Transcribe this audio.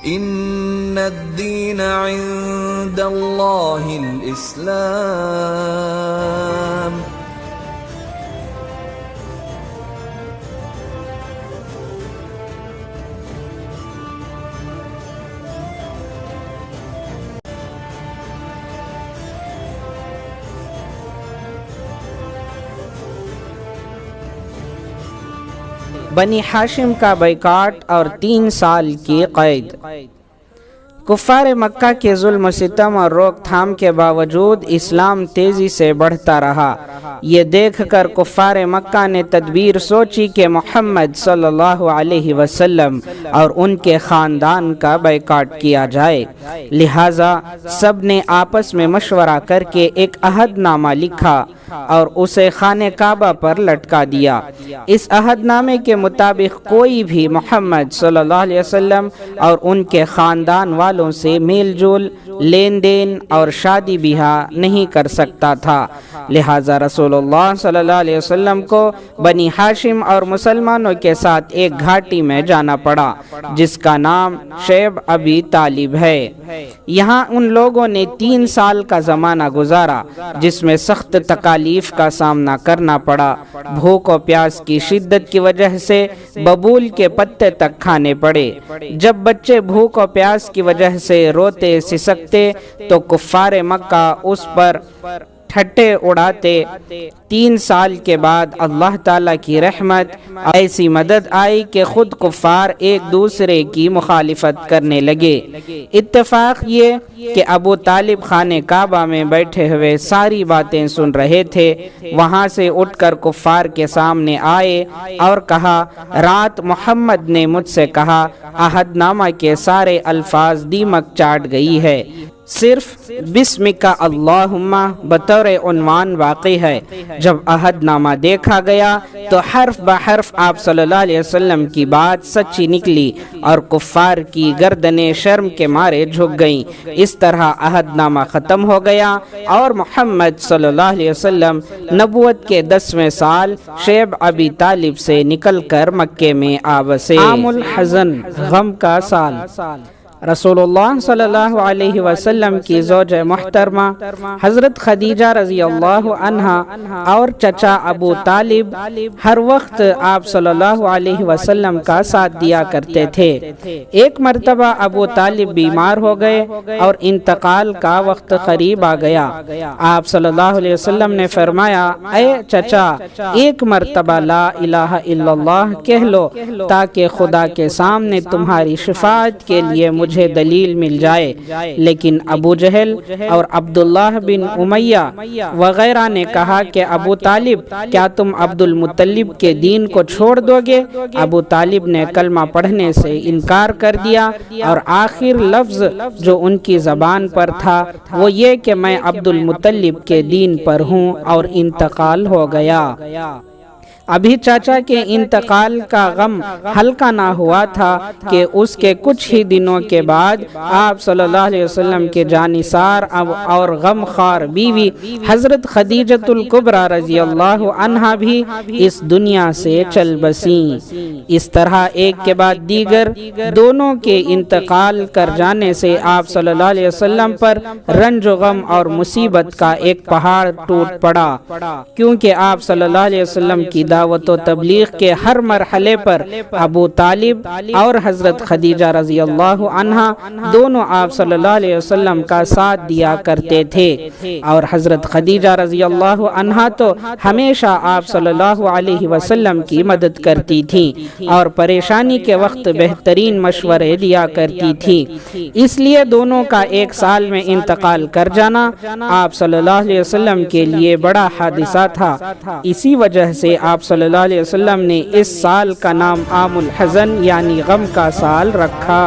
ان الدین عند اللہ الاسلام۔ بنی ہاشم کا بائیکاٹ اور 3 سال کی قید۔ کفار مکہ کے ظلم و ستم اور روک تھام کے باوجود اسلام تیزی سے بڑھتا رہا۔ یہ دیکھ کر کفار مکہ نے تدبیر سوچی کہ محمد صلی اللہ علیہ وسلم اور ان کے خاندان کا بائیکاٹ کیا جائے۔ لہٰذا سب نے آپس میں مشورہ کر کے ایک عہد نامہ لکھا اور اسے خانہ کعبہ پر لٹکا دیا۔ اس عہد نامے کے مطابق کوئی بھی محمد صلی اللہ علیہ وسلم اور ان کے خاندان والوں سے میل جول، لین دین اور شادی بیاہ نہیں کر سکتا تھا۔ لہٰذا رسول اللہ صلی اللہ علیہ وسلم کو بنی ہاشم اور مسلمانوں کے ساتھ ایک گھاٹی میں جانا پڑا جس کا نام شیب ابی طالب ہے۔ یہاں ان لوگوں نے 3 سال کا زمانہ گزارا جس میں سخت تکالیف کا سامنا کرنا پڑا۔ بھوک و پیاس کی شدت کی وجہ سے ببول کے پتے تک کھانے پڑے۔ جب بچے بھوک و پیاس کی وجہ سے روتے سسکتے تو کفار مکہ اس پر ٹھٹے اڑاتے۔ 3 سال کے بعد اللہ تعالیٰ کی رحمت ایسی مدد آئی کہ خود کفار ایک دوسرے کی مخالفت کرنے لگے۔ اتفاق یہ کہ ابو طالب خانہ کعبہ میں بیٹھے ہوئے ساری باتیں سن رہے تھے۔ وہاں سے اٹھ کر کفار کے سامنے آئے اور کہا، رات محمد نے مجھ سے کہا عہد نامہ کے سارے الفاظ دیمک چاٹ گئی ہے، صرف بسمک اللہم بطور عنوان باقی ہے۔ جب عہد نامہ دیکھا گیا تو حرف بحرف آپ صلی اللہ علیہ وسلم کی بات سچی نکلی اور کفار کی گردنیں شرم کے مارے جھک گئیں۔ اس طرح عہد نامہ ختم ہو گیا اور محمد صلی اللہ علیہ وسلم نبوت کے 10ویں سال شیب ابی طالب سے نکل کر مکے میں آ بسے۔ عام الحزن، غم کا سال۔ رسول اللہ صلی اللہ علیہ وسلم کی زوج محترمہ حضرت خدیجہ رضی اللہ عنہا اور چچا ابو طالب ہر وقت آپ صلی اللہ علیہ وسلم کا ساتھ دیا کرتے تھے۔ ایک مرتبہ ابو طالب بیمار ہو گئے اور انتقال کا وقت قریب آ گیا۔ آپ صلی اللہ علیہ وسلم نے فرمایا، اے چچا، ایک مرتبہ لا الہ الا اللہ کہہ لو تاکہ خدا کے سامنے تمہاری شفاعت کے لیے مجھے دلیل مل جائے۔ لیکن ابو جہل اور عبداللہ بن امیہ وغیرہ نے کہا کہ ابو طالب، کیا تم عبد المطلب کے دین کو چھوڑ دو گے؟ ابو طالب نے کلمہ پڑھنے سے انکار کر دیا اور آخر لفظ جو ان کی زبان پر تھا وہ یہ کہ میں عبد المطلب کے دین پر ہوں، اور انتقال ہو گیا۔ ابھی چاچا کے انتقال کا غم ہلکا نہ ہوا تھا کہ اس کے کچھ ہی دنوں کے بعد آپ صلی اللہ علیہ وسلم کے جانثار اور غم خوار بیوی حضرت خدیجۃ الکبریٰ رضی اللہ عنہا بھی اس دنیا سے چل بسیں۔ اس طرح ایک کے بعد دیگر دونوں کے انتقال کر جانے سے آپ صلی اللہ علیہ وسلم پر رنج و غم اور مصیبت کا ایک پہاڑ ٹوٹ پڑا، کیونکہ آپ صلی اللہ علیہ وسلم کی دعوت و تبلیغ کے ہر مرحلے پر ابو طالب اور حضرت خدیجہ رضی اللہ عنہا دونوں آپ صلی اللہ علیہ وسلم کا ساتھ دیا کرتے تھے، اور حضرت خدیجہ رضی اللہ عنہا تو ہمیشہ آپ صلی اللہ علیہ وسلم کی مدد کرتی تھیں اور پریشانی کے وقت بہترین مشورے دیا کرتی تھی۔ اس لیے دونوں کا ایک سال میں انتقال کر جانا آپ صلی اللہ علیہ وسلم کے لیے بڑا حادثہ تھا۔ اسی وجہ سے آپ صلی اللہ علیہ وسلم نے اس سال کا نام عام الحزن یعنی غم کا سال رکھا۔